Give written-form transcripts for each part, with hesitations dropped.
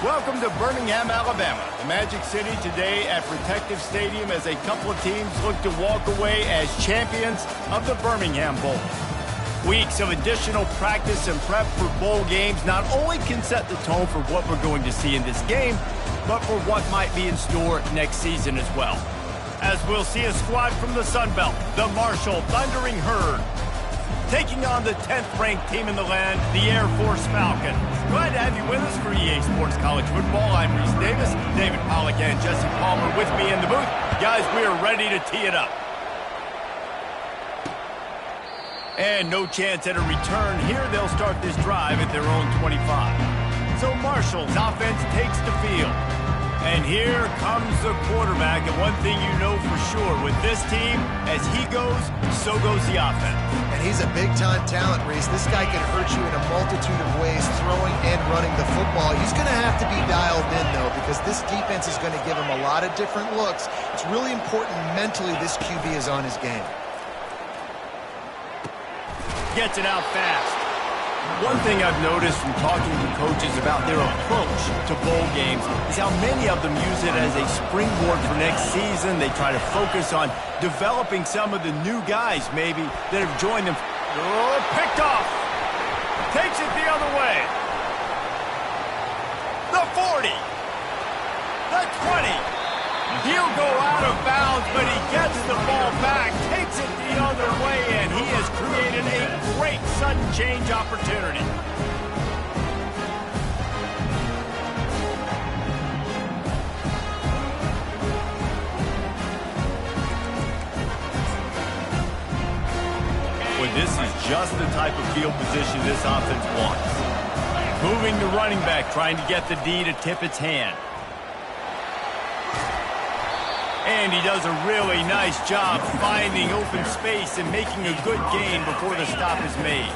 Welcome to Birmingham, Alabama, the Magic City today at Protective Stadium as a couple of teams look to walk away as champions of the Birmingham Bowl. Weeks of additional practice and prep for bowl games not only can set the tone for what we're going to see in this game, but for what might be in store next season as well. As we'll see a squad from the Sun Belt, the Marshall Thundering Herd, taking on the 10th-ranked team in the land, the Air Force Falcons. Glad to have you with us for EA Sports College Football. I'm Reese Davis, David Pollack and Jesse Palmer with me in the booth. Guys, we are ready to tee it up. And no chance at a return here. They'll start this drive at their own 25. So Marshall's offense takes the field. And here comes the quarterback. And one thing you know for sure, with this team, as he goes, so goes the offense. And he's a big-time talent, Reese. This guy can hurt you in a multitude of ways, throwing and running the football. He's going to have to be dialed in, though, because this defense is going to give him a lot of different looks. It's really important mentally this QB is on his game. Gets it out fast. One thing I've noticed from talking to coaches about their approach to bowl games is how many of them use it as a springboard for next season. They try to focus on developing some of the new guys maybe that have joined them. Oh, picked off. Takes it the other way. The 40. The 20. He'll go out of bounds, but he gets the ball back, takes it the other way, and he has created a great sudden change opportunity. Well, this is just the type of field position this offense wants. Moving the running back, trying to get the D to tip its hand. And he does a really nice job finding open space and making a good gain before the stop is made.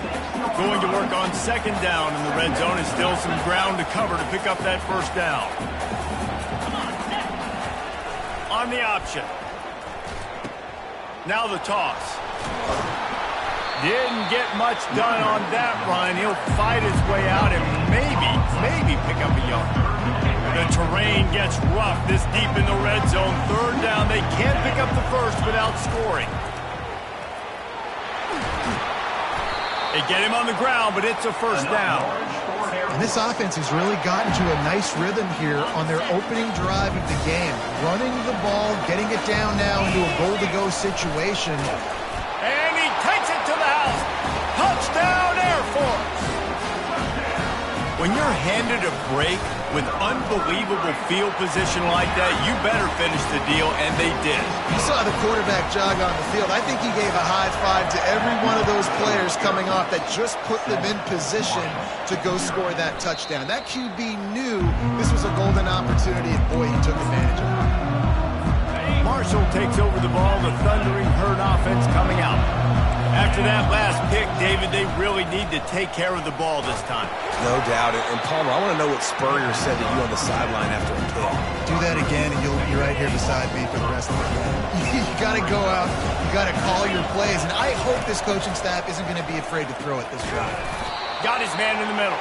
Going to work on second down in the red zone, and still some ground to cover to pick up that first down. On the option. Now the toss. Didn't get much done on that run. He'll fight his way out and maybe pick up a yard. The terrain gets rough this deep in the red zone. Third down. They can't pick up the first without scoring. They get him on the ground, but it's a first down. And this offense has really gotten to a nice rhythm here on their opening drive of the game. Running the ball, getting it down now into a goal-to-go situation. And he takes it to the house. Touchdown, Air Force. When you're handed a break with unbelievable field position like that, you better finish the deal, and they did. You saw the quarterback jog on the field. I think he gave a high five to every one of those players coming off that just put them in position to go score that touchdown. That QB knew this was a golden opportunity, and boy, he took advantage of it. Marshall takes over the ball, the Thundering Herd offense coming out. After that last pick, David, they really need to take care of the ball this time. No doubt. And Palmer, I want to know what Spurrier said to you on the sideline after a pick. Do that again, and you'll be right here beside me for the rest of the game. You got to go out. You got to call your plays. And I hope this coaching staff isn't going to be afraid to throw it this drive. Got his man in the middle.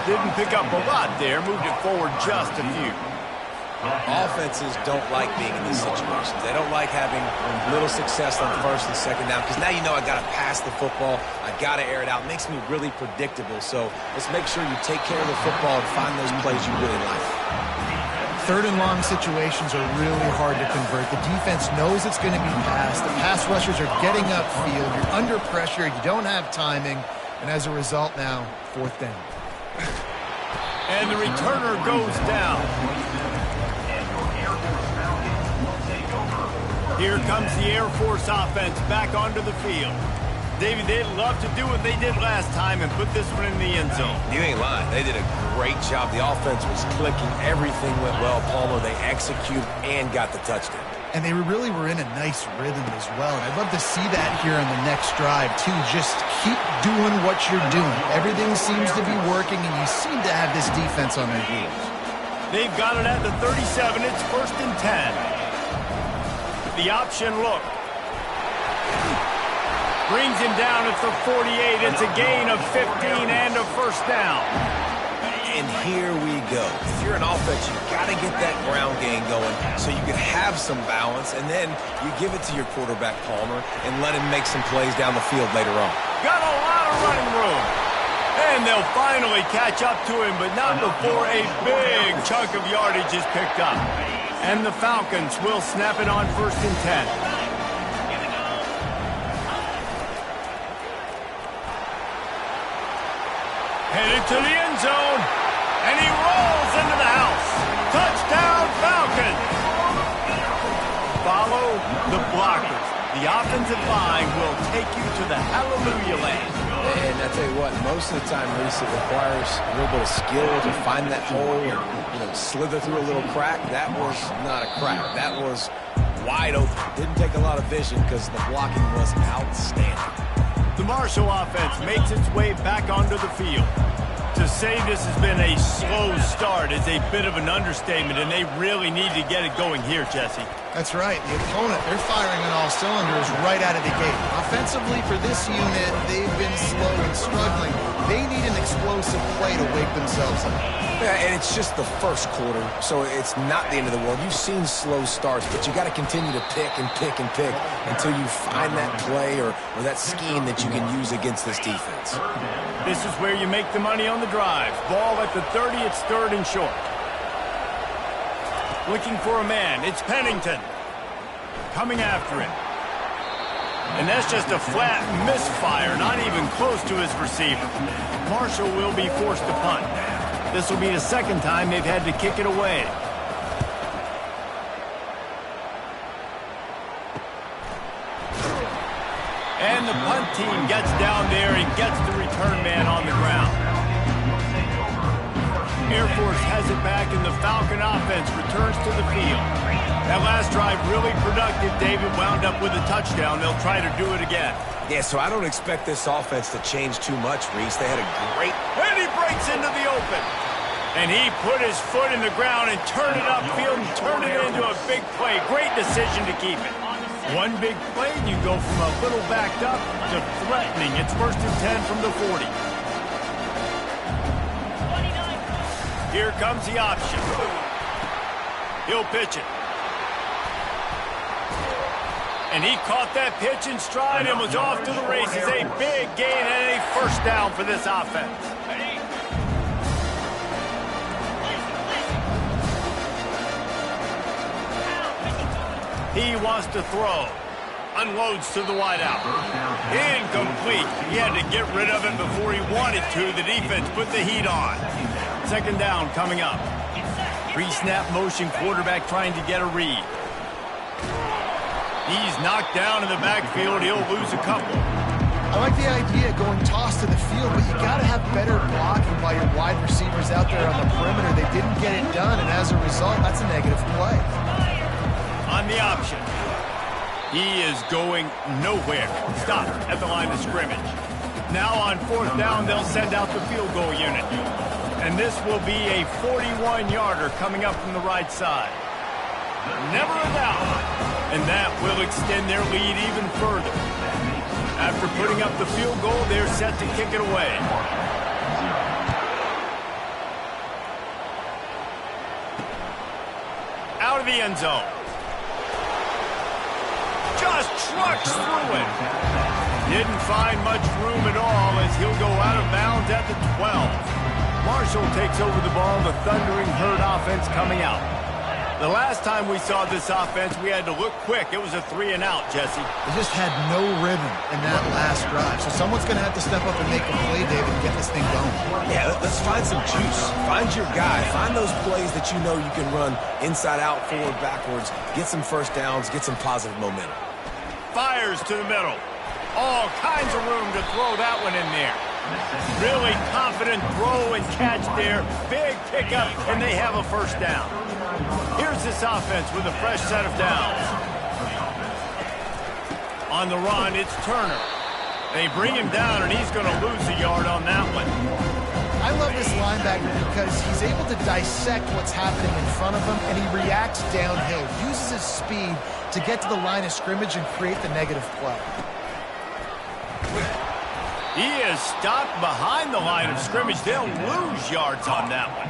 Didn't pick up a lot there. Moved it forward just a few. Offenses don't like being in these situations. They don't like having little success on first and second down because now you know I got to pass the football. I got to air it out. It makes me really predictable. So let's make sure you take care of the football and find those plays you really like. Third and long situations are really hard to convert. The defense knows it's going to be passed. The pass rushers are getting upfield. You're under pressure. You don't have timing. And as a result now, fourth down. And the returner goes down. Here comes the Air Force offense back onto the field. David, they'd love to do what they did last time and put this one in the end zone. You ain't lying. They did a great job. The offense was clicking. Everything went well, Palmer. They executed and got the touchdown. And they really were in a nice rhythm as well. And I'd love to see that here on the next drive, too. Just keep doing what you're doing. Everything seems to be working, and you seem to have this defense on their heels. They've got it at the 37. It's 1st and 10. The option look. Brings him down at the 48. It's a gain of 15 and a first down. and here we go. If you're an offense, you got to get that ground game going so you can have some balance, and then you give it to your quarterback, Palmer, and let him make some plays down the field later on. Got a lot of running room. And they'll finally catch up to him, but not before a big chunk of yardage is picked up. And the Falcons will snap it on 1st and 10. Headed to the end zone, and he rolls into the house. Touchdown, Falcons! Follow the blockers. The offensive line will take you to the hallelujah land. And I tell you what, most of the time, Reese, it requires a little bit of skill to find that hole and slither through a little crack. That was not a crack. That was wide open. Didn't take a lot of vision because the blocking was outstanding. The Marshall offense makes its way back onto the field. To say this has been a slow start is a bit of an understatement, and they really need to get it going here, Jesse. That's right. The opponent, they're firing on all cylinders right out of the gate. Offensively, for this unit, they've been slow and struggling. They need an explosive play to wake themselves up. Yeah, and it's just the first quarter, so it's not the end of the world. You've seen slow starts, but you got to continue to pick and pick and pick until you find that play or that scheme that you can use against this defense. This is where you make the money on the drive. Ball at the 30, it's 3rd and short. Looking for a man, it's Pennington. Coming after him. And that's just a flat misfire, not even close to his receiver. Marshall will be forced to punt. This will be the 2nd time they've had to kick it away. And the punt team gets down there and gets the return man on the ground. Air Force has it back, and the Falcon offense returns to the field. That last drive really productive. David wound up with a touchdown. They'll try to do it again. Yeah, so I don't expect this offense to change too much, Reese. They had a great... And he breaks into the open. And he put his foot in the ground and turned it upfield and turned it into a big play. Great decision to keep it. One big play, and you go from a little backed up to threatening. It's 1st and 10 from the 40. Here comes the option. He'll pitch it. And he caught that pitch in stride and was off to the races. A big gain and a 1st down for this offense. He wants to throw. Unloads to the wideout. Incomplete. He had to get rid of it before he wanted to. The defense put the heat on. 2nd down coming up. Pre-snap motion, quarterback trying to get a read. He's knocked down in the backfield. He'll lose a couple. I like the idea of going toss to the field, but you got to have better blocking by your wide receivers out there on the perimeter. They didn't get it done, and as a result, that's a negative play. On the option. He is going nowhere. Stopped at the line of scrimmage. Now on 4th down, they'll send out the field goal unit. And this will be a 41-yarder coming up from the right side. Never a doubt. And that will extend their lead even further. After putting up the field goal, they're set to kick it away. Out of the end zone. Just trucks through it. Didn't find much room at all as he'll go out of bounds at the 12. Marshall takes over the ball, the Thundering Herd offense coming out. The last time we saw this offense, we had to look quick. It was a 3-and-out, Jesse. They just had no rhythm in that last drive. So someone's going to have to step up and make a play, David, and get this thing going. Yeah, let's find some juice. Find your guy. Find those plays that you know you can run inside out, forward, backwards. Get some 1st downs. Get some positive momentum. Fires to the middle. All kinds of room to throw that one in there. Really confident throw and catch there. Big pickup, and they have a 1st down. Here's this offense with a fresh set of downs. On the run, it's Turner. They bring him down, and he's going to lose a yard on that one. I love this linebacker because he's able to dissect what's happening in front of him, and he reacts downhill, uses his speed to get to the line of scrimmage and create the negative play. He is stopped behind the line of scrimmage. They'll lose yards on that one.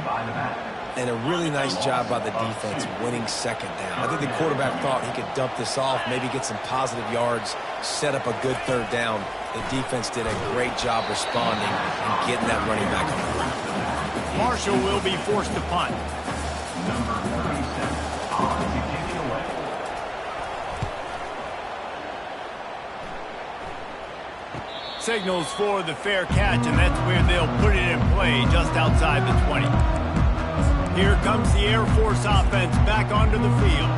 And a really nice job by the defense winning second down. I think the quarterback thought he could dump this off, maybe get some positive yards, set up a good third down. The defense did a great job responding and getting that running back on the ground. Marshall will be forced to punt. Signals for the fair catch, and that's where they'll put it in play, just outside the 20. Here comes the Air Force offense back onto the field.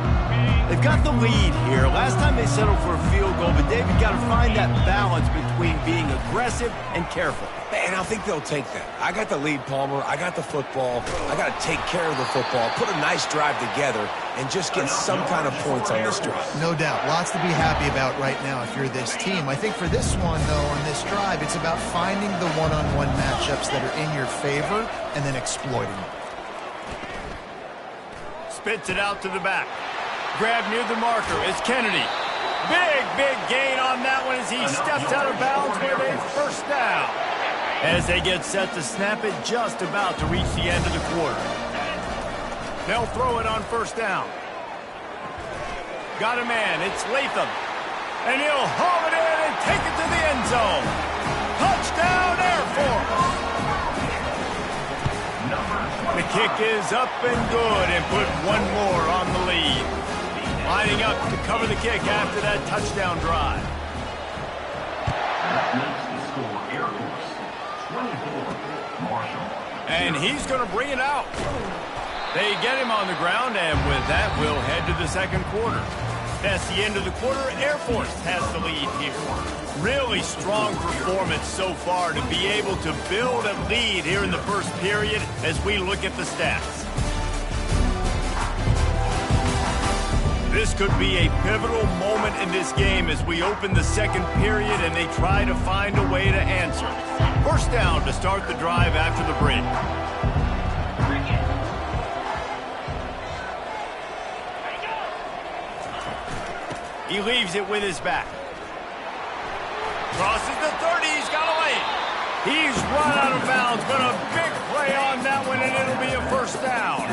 They've got the lead here. Last time they settled for a field goal, but David got to find that balance between being aggressive and careful. And I think they'll take that. I got the lead, Palmer. I got the football. I got to take care of the football, put a nice drive together, and just get some kind of points on this drive. No doubt. Lots to be happy about right now if you're this team. I think for this one, though, on this drive, it's about finding the one-on-one matchups that are in your favor and then exploiting them. Spits it out to the back. Grab near the marker. It's Kennedy. Big gain on that one as he steps out of bounds with a first down. As they get set to snap it, just about to reach the end of the quarter. They'll throw it on first down. Got a man. It's Latham. And he'll haul it in and take it to the end zone. Touchdown, Air Force. The kick is up and good and put one more on the lead. Lining up to cover the kick after that touchdown drive. That makes the score Air Force 24, Marshall. And he's going to bring it out. They get him on the ground, and with that, we'll head to the second quarter. That's the end of the quarter. Air Force has the lead here. Really strong performance so far to be able to build a lead here in the first period as we look at the stats. This could be a pivotal moment in this game as we open the second period and they try to find a way to answer. First down to start the drive after the break. He leaves it with his back. Crosses the 30, he's got a lane. He's run out of bounds, but a big play on that one, and it'll be a first down.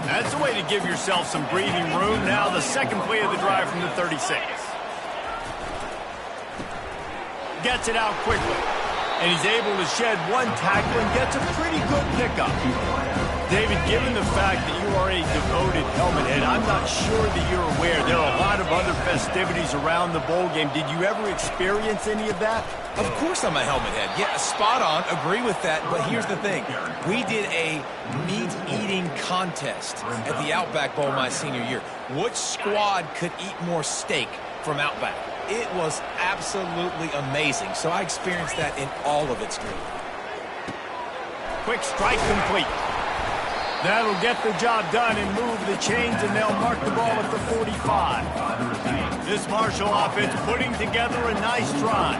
That's a way to give yourself some breathing room. Now the second play of the drive from the 36. Gets it out quickly, and he's able to shed one tackle and gets a pretty good pickup. David, given the fact that you are a devoted helmet head, I'm not sure that you're aware there are a lot of other festivities around the bowl game. Did you ever experience any of that? Of course I'm a helmet head. Yeah, spot on. Agree with that. But here's the thing. We did a meat-eating contest at the Outback Bowl my senior year. Which squad could eat more steak from Outback? It was absolutely amazing. So I experienced that in all of its glory. Quick strike complete. That'll get the job done and move the chains, and they'll mark the ball at the 45. This Marshall offense putting together a nice drive.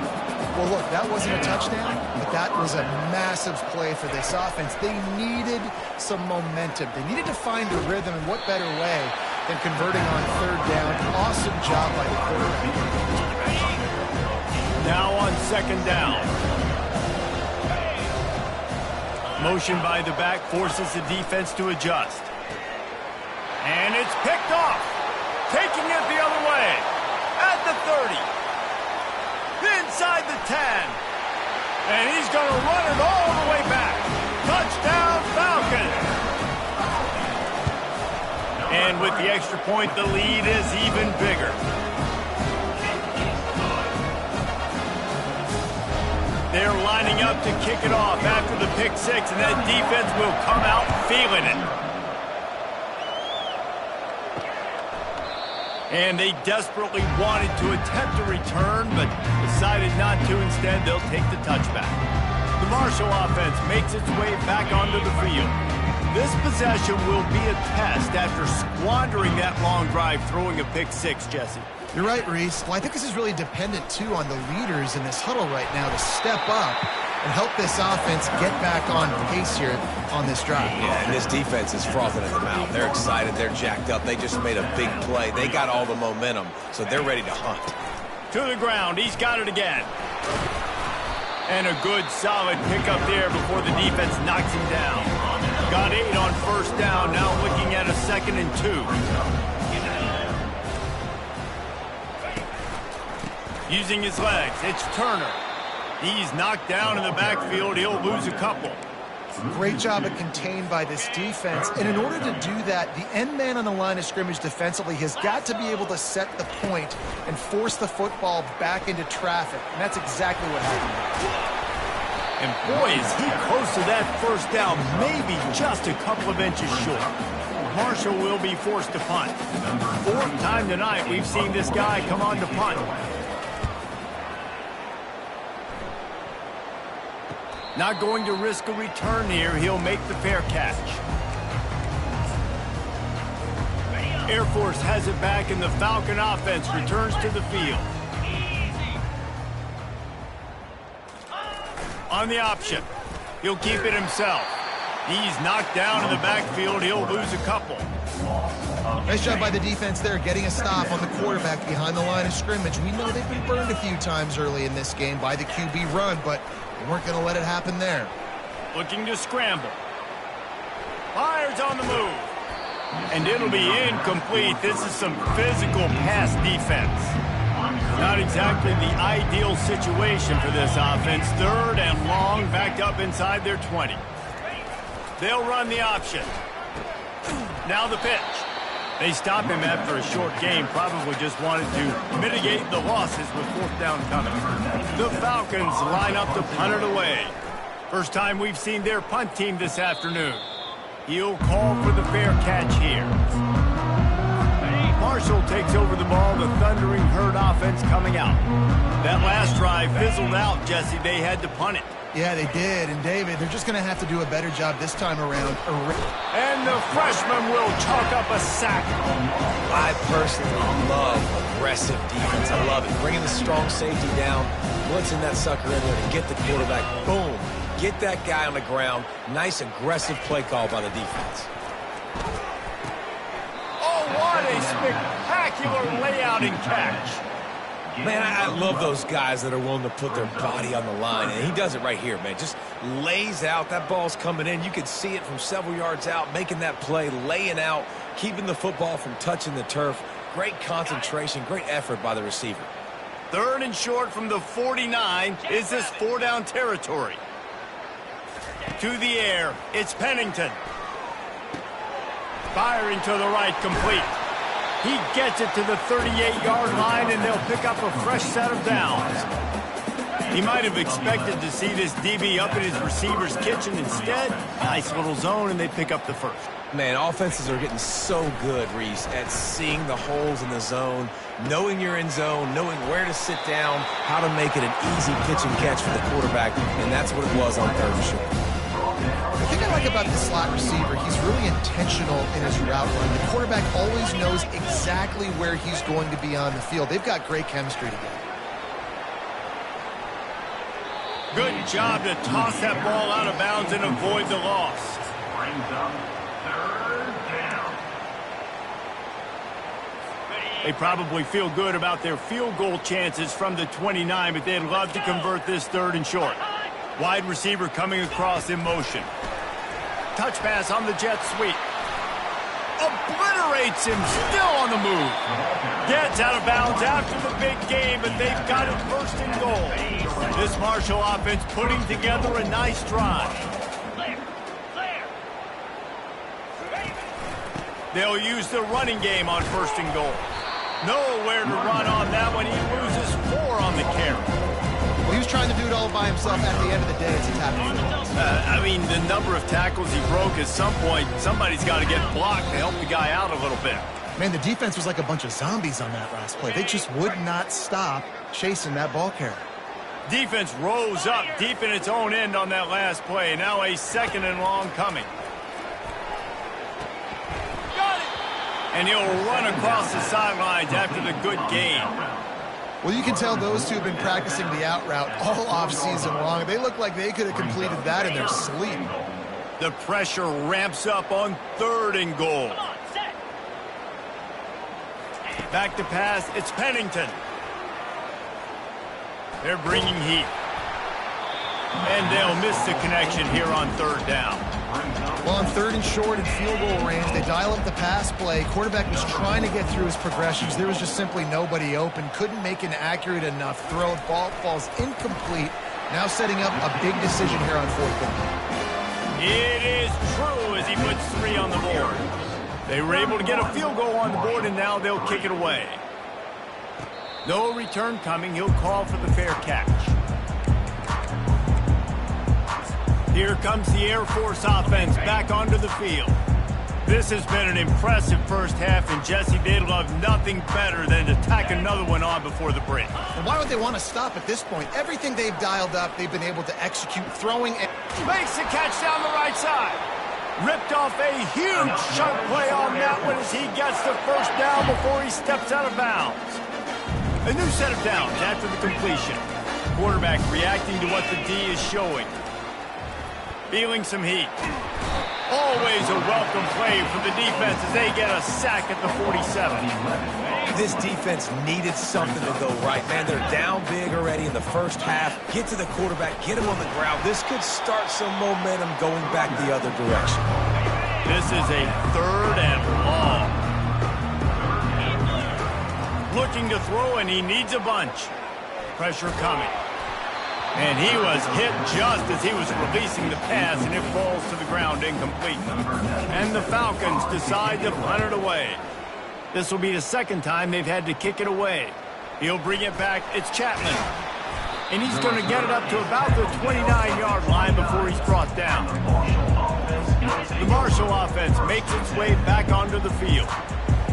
Well, look, that wasn't a touchdown, but that was a massive play for this offense. They needed some momentum. They needed to find a rhythm, and what better way than converting on third down. Awesome job by the quarterback. Now on second down. Motion by the back forces the defense to adjust. And it's picked off. Taking it the other way. At the 30. Inside the 10. And he's going to run it all the way back. Touchdown, Falcons. And with the extra point, the lead is even bigger. They're lining up to kick it off after the pick six, and that defense will come out feeling it. And they desperately wanted to attempt a return, but decided not to. Instead, they'll take the touchback. The Marshall offense makes its way back onto the field. This possession will be a test after squandering that long drive, throwing a pick six, Jesse. You're right, Reese. Well, I think this is really dependent, too, on the leaders in this huddle right now to step up and help this offense get back on pace here on this drive. Yeah, and this defense is frothing at the mouth. They're excited. They're jacked up. They just made a big play. They got all the momentum, so they're ready to hunt. To the ground. He's got it again. And a good, solid pickup there before the defense knocks him down. Got 8 on first down, now looking at a 2nd and 2. Using his legs, it's Turner. He's knocked down in the backfield. He'll lose a couple. Great job of contained by this defense. And in order to do that, the end man on the line of scrimmage defensively has got to be able to set the point and force the football back into traffic. And that's exactly what happened. And boy, is he close to that first down, maybe just a couple of inches short. Marshall will be forced to punt. 4th time tonight we've seen this guy come on to punt. Not going to risk a return here. He'll make the fair catch. Air Force has it back, and the Falcon offense returns to the field. On the option. He'll keep it himself. He's knocked down in the backfield. He'll lose a couple. Nice job by the defense there, getting a stop on the quarterback behind the line of scrimmage. We know they've been burned a few times early in this game by the QB run, but they weren't going to let it happen there. Looking to scramble. Fires on the move. And it'll be incomplete. This is some physical pass defense. Not exactly the ideal situation for this offense. 3rd and long, backed up inside their 20. They'll run the option. Now the pitch. They stop him after a short game. Probably just wanted to mitigate the losses with 4th down coming. The Falcons line up to punt it away. First time we've seen their punt team this afternoon. He'll call for the fair catch here. Marshall takes over the ball. The Thundering Herd offense coming out. That last drive fizzled out, Jesse. They had to punt it. Yeah, they did. And, David, they're just going to have to do a better job this time around. And the freshman will chalk up a sack. I personally love aggressive defense. I love it. Bringing the strong safety down, blitzing that sucker in there to get the quarterback. Boom. Get that guy on the ground. Nice aggressive play call by the defense. Oh, what a spectacular layout and catch. Man, I love those guys that are willing to put their body on the line, and he does it right here, man. Just lays out. That ball's coming in. You can see it from several yards out, making that play, laying out, keeping the football from touching the turf. Great concentration, great effort by the receiver. 3rd and short from the 49. Is this 4-down territory? To the air, it's Pennington. Firing to the right, complete. He gets it to the 38-yard line, and they'll pick up a fresh set of downs. He might have expected to see this DB up in his receiver's kitchen. Instead, nice little zone, and they pick up the first. Man, offenses are getting so good, Reese, at seeing the holes in the zone, knowing you're in zone, knowing where to sit down, how to make it an easy pitch and catch for the quarterback, and that's what it was on 3rd and short. The thing I like about the slot receiver, he's really intentional in his route run. The quarterback always knows exactly where he's going to be on the field. They've got great chemistry together. Good job to toss that ball out of bounds and avoid the loss. Brings up 3rd down. They probably feel good about their field goal chances from the 29, but they'd love to convert this 3rd and short. Wide receiver coming across in motion. Touch pass on the jet sweep. Obliterates him, still on the move. Gets out of bounds after the big game, but they've got it 1st and goal. This Marshall offense putting together a nice drive. They'll use the running game on 1st and goal. Nowhere to run on that one. He loses 4 on the carry. Well, he was trying to do it all by himself. At the end of the day, it's a tackle. I mean, the number of tackles he broke, at some point, somebody's got to get blocked to help the guy out a little bit. Man, the defense was like a bunch of zombies on that last play. They just would not stop chasing that ball carrier. Defense rose up deep in its own end on that last play. Now a 2nd and long coming. Got it! And he'll run across the sidelines after the good gain. Well, you can tell those two have been practicing the out route all offseason long. They look like they could have completed that in their sleep. The pressure ramps up on 3rd and goal. Back to pass, it's Pennington. They're bringing heat. And they'll miss the connection here on third down. Well, on third and short and field goal range, they dial up the pass play. Quarterback was trying to get through his progressions. There was just simply nobody open. Couldn't make an accurate enough throw. Ball falls incomplete. Now setting up a big decision here on fourth down. It is true as he puts 3 on the board. They were able to get a field goal on the board, and now they'll kick it away. No return coming. He'll call for the fair catch. Here comes the Air Force offense back onto the field. This has been an impressive first half, and Jesse, they'd love nothing better than to tack another one on before the break. And why would they want to stop at this point? Everything they've dialed up, they've been able to execute, throwing and... Makes the catch down the right side. Ripped off a huge chunk play on that one as he gets the first down before he steps out of bounds. A new set of downs after the completion. Quarterback reacting to what the D is showing. Feeling some heat. Always a welcome play for the defense as they get a sack at the 47. This defense needed something to go right. Man, they're down big already in the first half. Get to the quarterback, get him on the ground. This could start some momentum going back the other direction. This is a third and long. Looking to throw, and he needs a bunch. Pressure coming. And he was hit just as he was releasing the pass, and it falls to the ground incomplete. And the Falcons decide to punt it away. This will be the second time they've had to kick it away. He'll bring it back. It's Chapman. And he's going to get it up to about the 29-yard line before he's brought down. The Marshall offense makes its way back onto the field.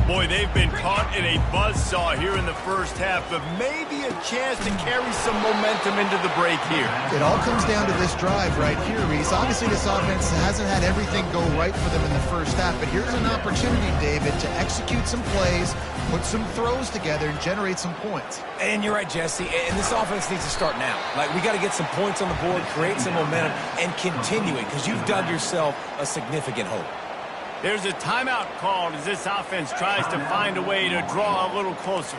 Boy, they've been caught in a buzzsaw here in the first half, but maybe a chance to carry some momentum into the break here. It all comes down to this drive right here, Reese. Obviously, this offense hasn't had everything go right for them in the first half, but here's an opportunity, David, to execute some plays, put some throws together, and generate some points. And you're right, Jesse, and this offense needs to start now. Like, we got to get some points on the board, create some momentum, and continue it, because you've dug yourself a significant hole. There's a timeout called as this offense tries to find a way to draw a little closer.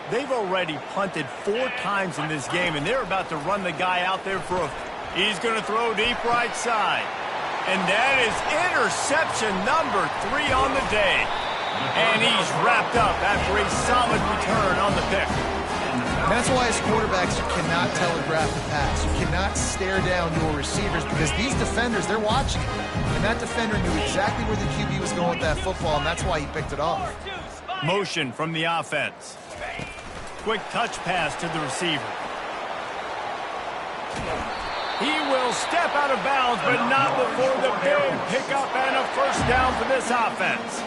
They've already punted 4 times in this game, and they're about to run the guy out there for a... He's going to throw deep right side. And that is interception number 3 on the day. And he's wrapped up after a solid return on the pick. That's why as quarterbacks, you cannot telegraph the pass. You cannot stare down your receivers because these defenders, they're watching it. And that defender knew exactly where the QB was going with that football, and that's why he picked it off. Motion from the offense. Quick touch pass to the receiver. He will step out of bounds, but not before the big pickup and a first down for this offense.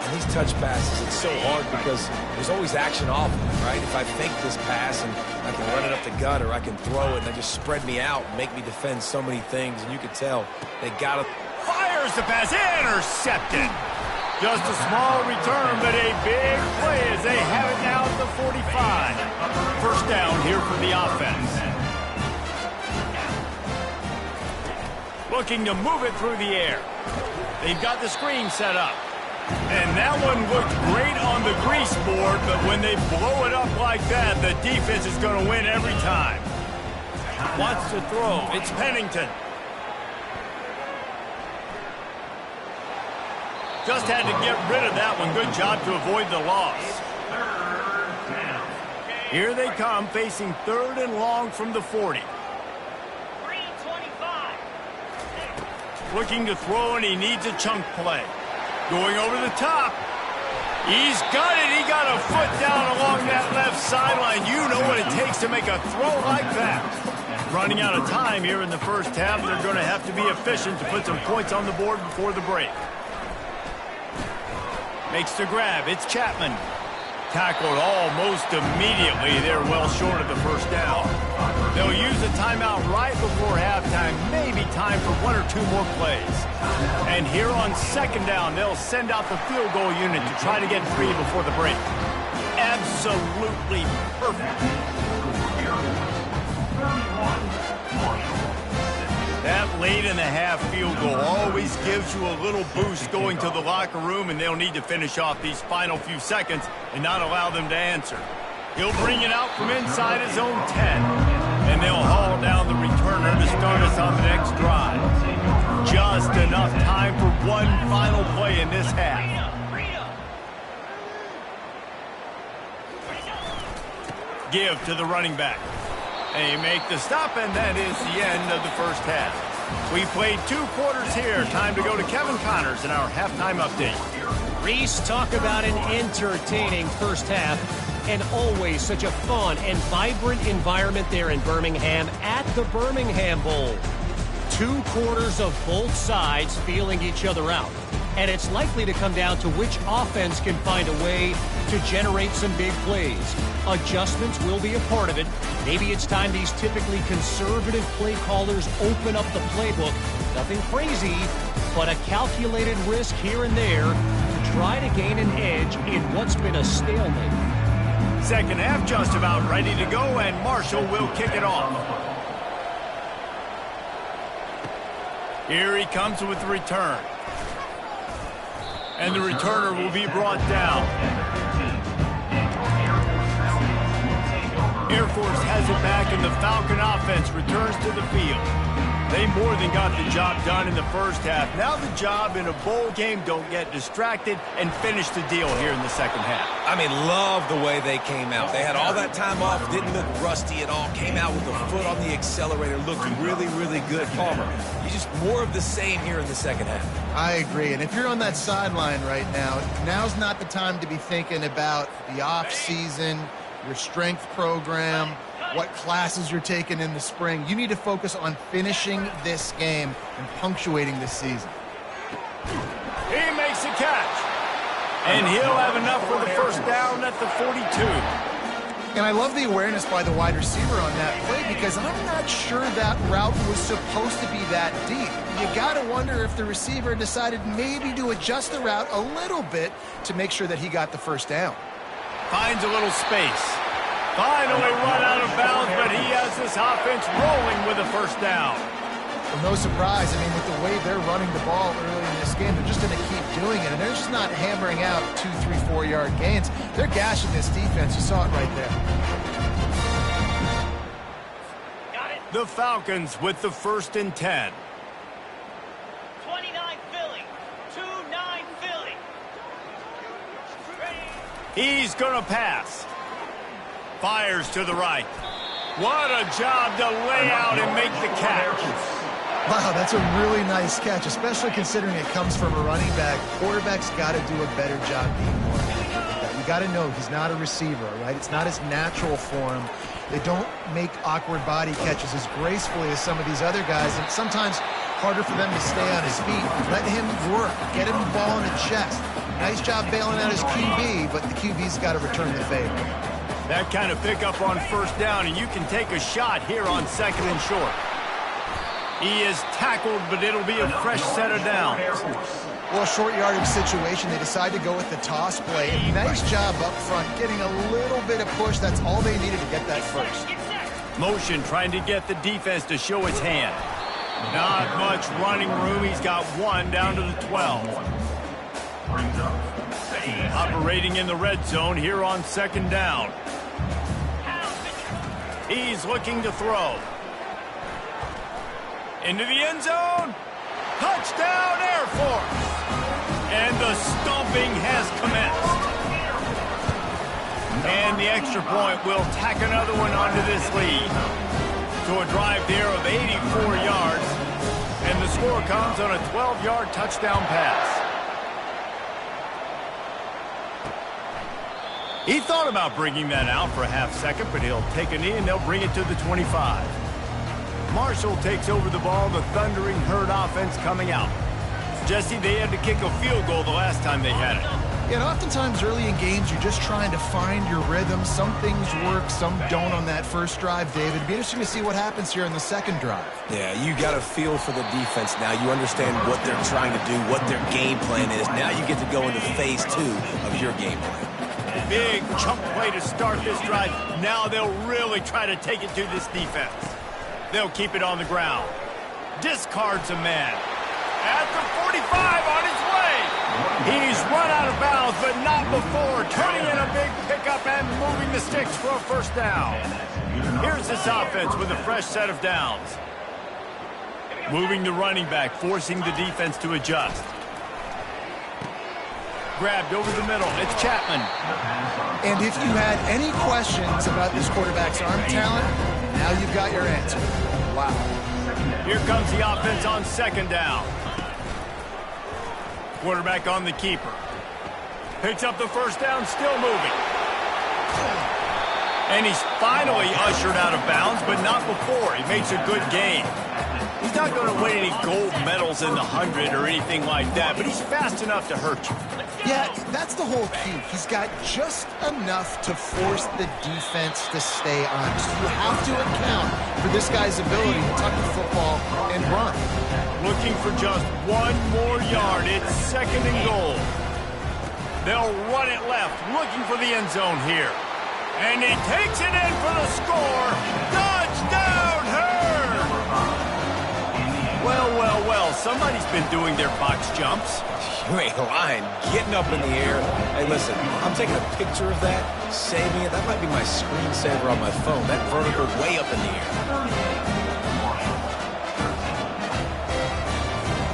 And these touch passes, it's so hard because there's always action off of it, right? If I fake this pass and I can run it up the gut or I can throw it and they just spread me out and make me defend so many things, and you can tell they got to... Fires the pass, intercepted. Just a small return, but a big play as they have it now at the 45. First down here for the offense. Looking to move it through the air. They've got the screen set up. And that one looked great on the grease board, but when they blow it up like that, the defense is going to win every time. Wants to throw. It's Pennington. Just had to get rid of that one. Good job to avoid the loss. Here they come, facing third and long from the 40. Looking to throw, and he needs a chunk play. Going over the top. He's got it. He got a foot down along that left sideline. You know what it takes to make a throw like that. Running out of time here in the first half. They're going to have to be efficient to put some points on the board before the break. Makes the grab. It's Chapman. Tackled almost immediately. They're well short of the first down. They'll use a timeout right before halftime. Maybe time for 1 or 2 more plays. And here on second down, they'll send out the field goal unit to try to get 3 before the break. Absolutely perfect. That late in the half field goal always gives you a little boost going to the locker room, and they'll need to finish off these final few seconds and not allow them to answer. He'll bring it out from inside his own 10. And they'll haul down the returner to start us on the next drive. Just enough time for one final play in this half. Give to the running back. They make the stop, and that is the end of the first half. We played 2 quarters here. Time to go to Kevin Connors in our halftime update. Reese, talk about an entertaining first half, and always such a fun and vibrant environment there in Birmingham at the Birmingham Bowl. 2 quarters of both sides feeling each other out. And it's likely to come down to which offense can find a way to generate some big plays. Adjustments will be a part of it. Maybe it's time these typically conservative play callers open up the playbook. Nothing crazy, but a calculated risk here and there to try to gain an edge in what's been a stalemate. Second half just about ready to go, and Marshall will kick it off. Here he comes with the return. And the returner will be brought down. Air Force has it back, and the Falcon offense returns to the field. They more than got the job done in the first half. Now the job in a bowl game, don't get distracted and finish the deal here in the second half. I mean, love the way they came out. They had all that time off, didn't look rusty at all, came out with a foot on the accelerator, looked really, really good. Palmer, you just more of the same here in the second half. I agree, and if you're on that sideline right now, now's not the time to be thinking about the off-season, your strength program, what classes you're taking in the spring. You need to focus on finishing this game and punctuating this season. He makes a catch. And he'll have enough for the first down at the 42. And I love the awareness by the wide receiver on that play, because I'm not sure that route was supposed to be that deep. You got to wonder if the receiver decided maybe to adjust the route a little bit to make sure that he got the first down. Finds a little space. Finally run out of bounds, but he has this offense rolling with a first down. Well, no surprise. I mean, with the way they're running the ball early in this game, they're just going to keep doing it. And they're just not hammering out 2, 3, 4-yard gains. They're gashing this defense. You saw it right there. The Falcons with the 1st and 10. 29 Philly. 2-9 Philly. He's going to pass. Fires to the right. What a job to lay out and make the catch. Wow, that's a really nice catch, especially considering it comes from a running back. Quarterback's got to do a better job being more accurate. You got to know he's not a receiver, right? It's not his natural form. They don't make awkward body catches as gracefully as some of these other guys, and sometimes harder for them to stay on his feet. Let him work. Get him the ball in the chest. Nice job bailing out his QB, but the QB's got to return the favor. That kind of pickup on first down, and you can take a shot here on 2nd and short. He is tackled, but it'll be a fresh set of downs. Well, a short yardage situation, they decide to go with the toss play. Nice job up front, getting a little bit of push. That's all they needed to get that first. Motion trying to get the defense to show its hand. Not much running room. He's got 1 down to the 12. Operating in the red zone here on 2nd down. He's looking to throw. Into the end zone. Touchdown, Air Force. And the stomping has commenced. And the extra point will tack another one onto this lead. To a drive there of 84 yards. And the score comes on a 12-yard touchdown pass. He thought about bringing that out for a half second, but he'll take a knee and they'll bring it to the 25. Marshall takes over the ball, the Thundering Herd offense coming out. Jesse, they had to kick a field goal the last time they had it. Yeah, and oftentimes early in games, you're just trying to find your rhythm. Some things work, some don't on that first drive, David. It'd be interesting to see what happens here in the second drive. Yeah, you got a feel for the defense now. You understand what they're trying to do, what their game plan is. Now you get to go into phase 2 of your game plan. Big chunk play to start this drive. Now they'll really try to take it to this defense. They'll keep it on the ground. Discards a man. At the 45 on his way. He's run out of bounds, but not before turning in a big pickup and moving the sticks for a first down. Here's this offense with a fresh set of downs. Moving the running back, forcing the defense to adjust. Grabbed over the middle. It's Chapman. And if you had any questions about this quarterback's arm talent, now you've got your answer. Wow. Here comes the offense on second down. Quarterback on the keeper. Picks up the first down, still moving. And he's finally ushered out of bounds, but not before. He makes a good gain. He's not going to win any gold medals in the 100 or anything like that, but he's fast enough to hurt you. Yeah, that's the whole key. He's got just enough to force the defense to stay honest. You have to account for this guy's ability to tuck the football and run. Looking for just one more yard. It's second and goal. They'll run it left, looking for the end zone here. And he takes it in for the score. Touchdown, Hurd! Well, well, well, somebody's been doing their box jumps. You ain't lying. Getting up in the air. Hey, listen, I'm taking a picture of that, saving it. That might be my screensaver on my phone. That vertical way up in the air.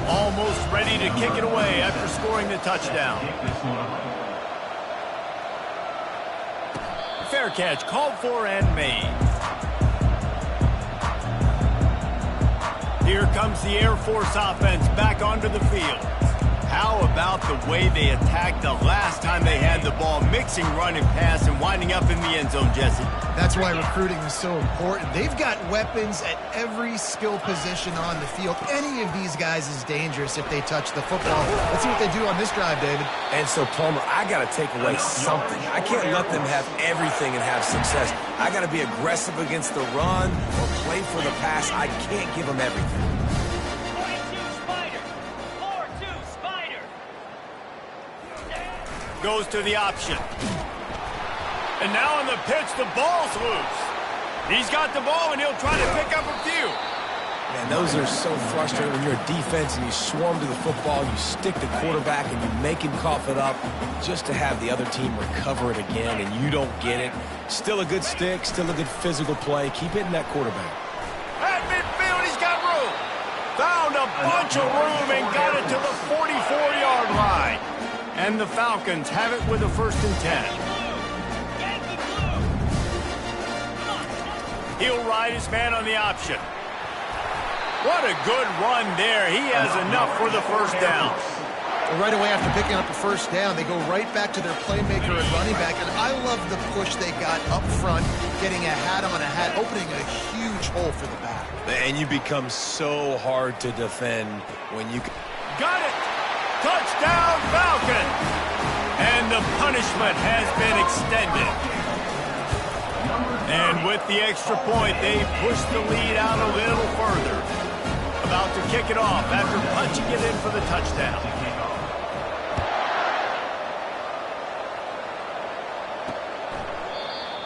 Almost ready to kick it away after scoring the touchdown. Fair catch called for and made. Here comes the Air Force offense back onto the field. How about the way they attacked the last time they had the ball, mixing run and pass and winding up in the end zone, Jesse? That's why recruiting is so important. They've got weapons at every skill position on the field. Any of these guys is dangerous if they touch the football. Let's see what they do on this drive, David. And so, Palmer, I got to take away something. I can't let them have everything and have success. I got to be aggressive against the run or play for the pass. I can't give them everything. 42 Spider. 4-2 Spider. Goes to the option. And now on the pitch, the ball's loose. He's got the ball, and he'll try to pick up a few. Man, those are so frustrating when you're a defense and you swarm to the football, you stick the quarterback, and you make him cough it up just to have the other team recover it again, and you don't get it. Still a good stick, still a good physical play. Keep hitting that quarterback. At midfield, he's got room. Found a bunch of room and got it to the 44-yard line. And the Falcons have it with a 1st and 10. He'll ride his man on the option. What a good run there. He has enough for the first down. Right away after picking up the first down, they go right back to their playmaker and running back. And I love the push they got up front, getting a hat on a hat, opening a huge hole for the back. And you become so hard to defend when you... Got it! Touchdown, Falcon! And the punishment has been extended. And with the extra point, they push the lead out a little further. About to kick it off after punching it in for the touchdown.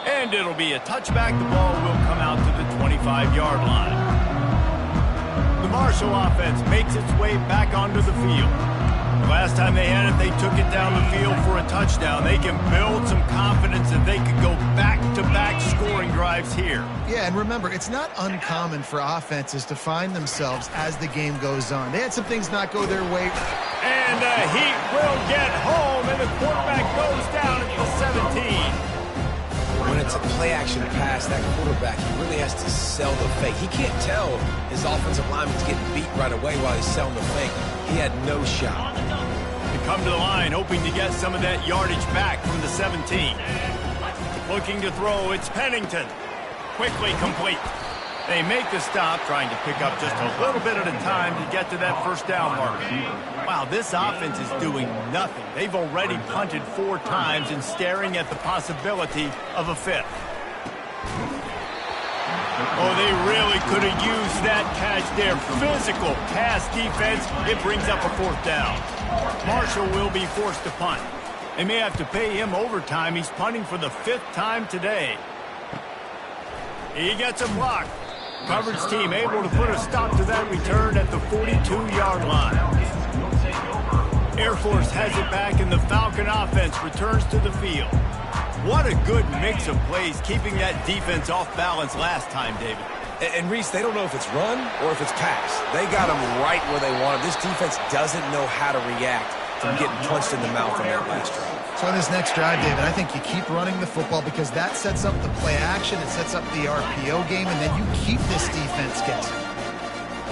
And it'll be a touchback. The ball will come out to the 25-yard line. The Marshall offense makes its way back onto the field. The last time they had it, they took it down the field for a touchdown. They can build some confidence that they could go back-to-back scoring drives here. Yeah, and remember, it's not uncommon for offenses to find themselves as the game goes on. They had some things not go their way. And the Heat will get home, and the quarterback goes down at the 17. When it's a play-action pass, that quarterback, he really has to sell the fake. He can't tell his offensive lineman's getting beat right away while he's selling the fake. He had no shot. They come to the line, hoping to get some of that yardage back from the 17. Looking to throw, it's Pennington. Quickly complete. They make the stop, trying to pick up just a little bit at a time to get to that first down marker. Wow, this offense is doing nothing. They've already punted 4 times and staring at the possibility of a 5th. Oh, they really could have used that catch there. Physical pass defense. It brings up a 4th down. Marshall will be forced to punt. They may have to pay him overtime. He's punting for the 5th time today. He gets a block. Coverage team able to put a stop to that return at the 42-yard line. Air Force has it back, and the Falcon offense returns to the field. What a good mix of plays, keeping that defense off balance last time, David. And Reese, they don't know if it's run or if it's pass. They got them right where they want them. This defense doesn't know how to react from getting punched in the mouth on that last drive. So in this next drive, David, I think you keep running the football because that sets up the play action, it sets up the RPO game, and then you keep this defense guessing.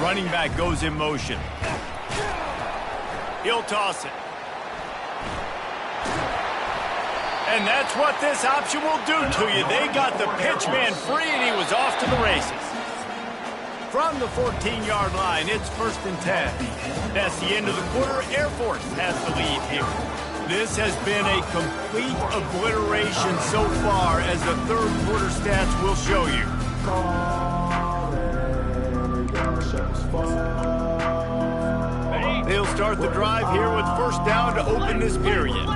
Running back goes in motion. He'll toss it. And that's what this option will do to you. They got the pitch man free, and he was off to the races. From the 14-yard line, it's 1st and 10. That's the end of the quarter. Air Force has the lead here. This has been a complete obliteration so far, as the third quarter stats will show you. They'll start the drive here with 1st down to open this period.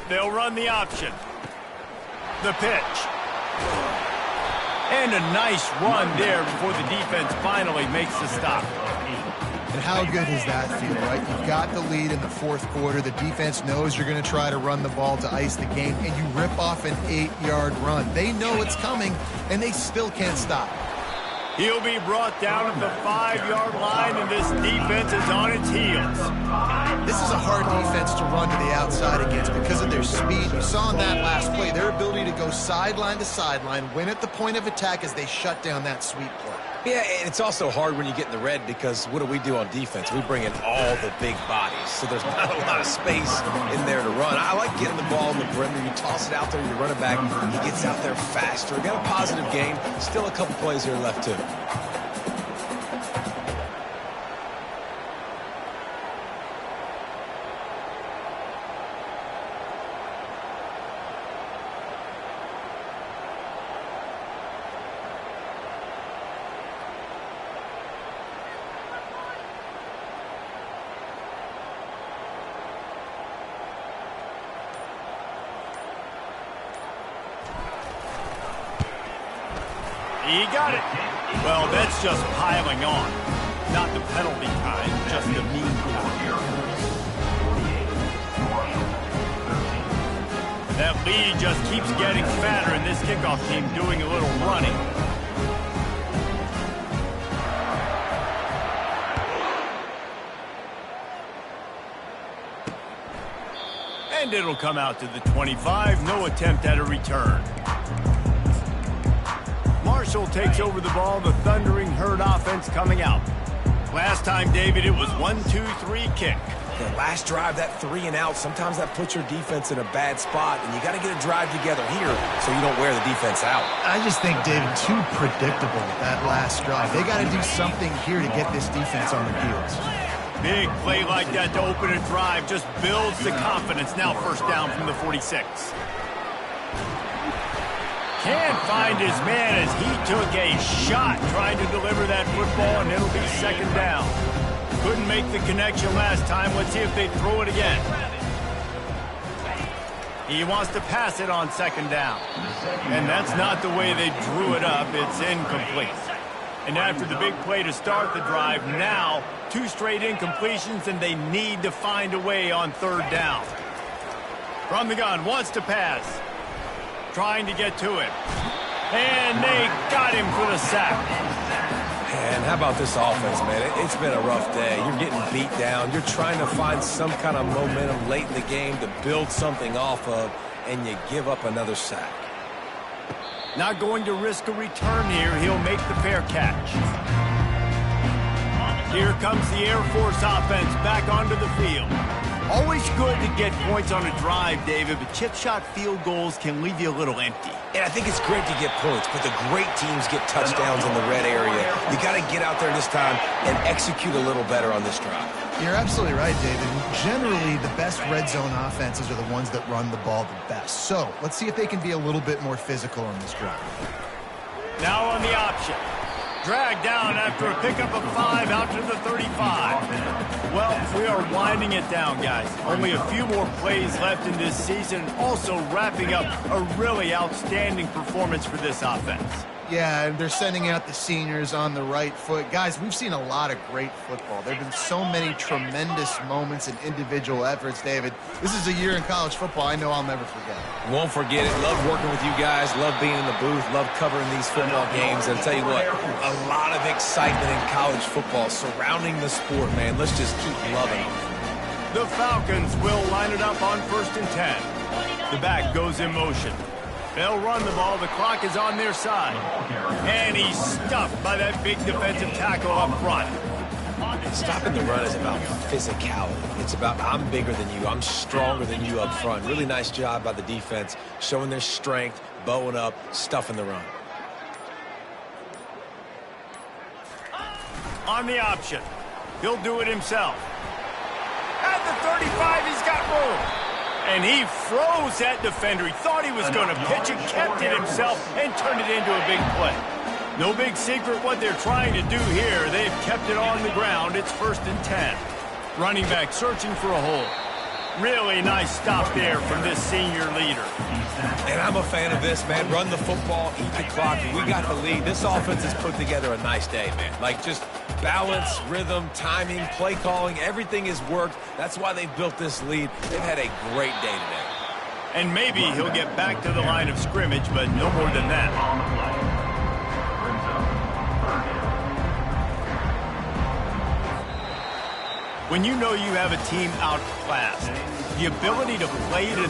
They'll run the option. The pitch. And a nice run there before the defense finally makes the stop. And how good does that feel, right? You've got the lead in the 4th quarter. The defense knows you're going to try to run the ball to ice the game, and you rip off an 8-yard run. They know it's coming, and they still can't stop. He'll be brought down at the 5-yard line, and this defense is on its heels. This is a hard defense to run to the outside against because of their speed. You saw in that last play their ability to go sideline to sideline, win at the point of attack as they shut down that sweep play. Yeah, and it's also hard when you get in the red because what do we do on defense? We bring in all the big bodies, so there's not a lot of space in there to run. I like getting the ball in the perimeter. You toss it out there, you run it back, he gets out there faster. Got a positive game. Still a couple plays here left, too. He got it. Well, that's just piling on. Not the penalty kind, just the mean kind. That lead just keeps getting fatter, and this kickoff team doing a little running. And it'll come out to the 25. No attempt at a return. Marshall takes over the ball, the Thundering Herd offense coming out. Last time, David, it was 1-2-3 kick. The last drive, that 3 and out, sometimes that puts your defense in a bad spot, and you got to get a drive together here so you don't wear the defense out. I just think, David, too predictable, that last drive. They got to do something here to get this defense on their heels. Big play like that to open a drive just builds the confidence. Now 1st down from the 46. Can't find his man as he took a shot trying to deliver that football, and it'll be 2nd down. Couldn't make the connection last time. Let's see if they throw it again. He wants to pass it on 2nd down. And that's not the way they drew it up. It's incomplete. And after the big play to start the drive, now 2 straight incompletions, and they need to find a way on 3rd down. From the gun, wants to pass. Trying to get to it. And they got him for the sack. And how about this offense, man? It's been a rough day. You're getting beat down. You're trying to find some kind of momentum late in the game to build something off of, and you give up another sack. Not going to risk a return here. He'll make the fair catch. Here comes the Air Force offense back onto the field. Always good to get points on a drive, David, but chip shot field goals can leave you a little empty. And I think it's great to get points, but the great teams get touchdowns in the red area. You got to get out there this time and execute a little better on this drive. You're absolutely right, David. Generally, the best red zone offenses are the ones that run the ball the best. So let's see if they can be a little bit more physical on this drive. Now on the option. Dragged down after a pickup of 5 out to the 35. Well, We are winding it down, guys. Only a few more plays left in this season, also wrapping up a really outstanding performance for this offense. Yeah, and they're sending out the seniors on the right foot. Guys, we've seen a lot of great football. There have been so many tremendous moments and individual efforts, David. This is a year in college football I know I'll never forget. Won't forget it. Love working with you guys. Love being in the booth. Love covering these football games. And I'll tell you what, a lot of excitement in college football surrounding the sport, man. Let's just keep loving it. The Falcons will line it up on 1st and 10. The back goes in motion. They'll run the ball. The clock is on their side. And he's stuffed by that big defensive tackle up front. Stopping the run is about physicality. It's about I'm bigger than you. I'm stronger than you up front. Really nice job by the defense, showing their strength, bowing up, stuffing the run. On the option. He'll do it himself. At the 35, he's got room. And he froze that defender. He thought he was going to pitch it, kept it himself, and turned it into a big play. No big secret what they're trying to do here. They've kept it on the ground. It's 1st and 10. Running back searching for a hole. Really nice stop there from this senior leader. And I'm a fan of this, man. Run the football, eat the clock. We got the lead. This offense has put together a nice day, man. Like, just balance, rhythm, timing, play calling, everything has worked. That's why they've built this lead. They've had a great day today. And maybe he'll get back to the line of scrimmage, but no more than that. On the play. Brings up 3rd down. When you know you have a team outclassed, the ability to play to that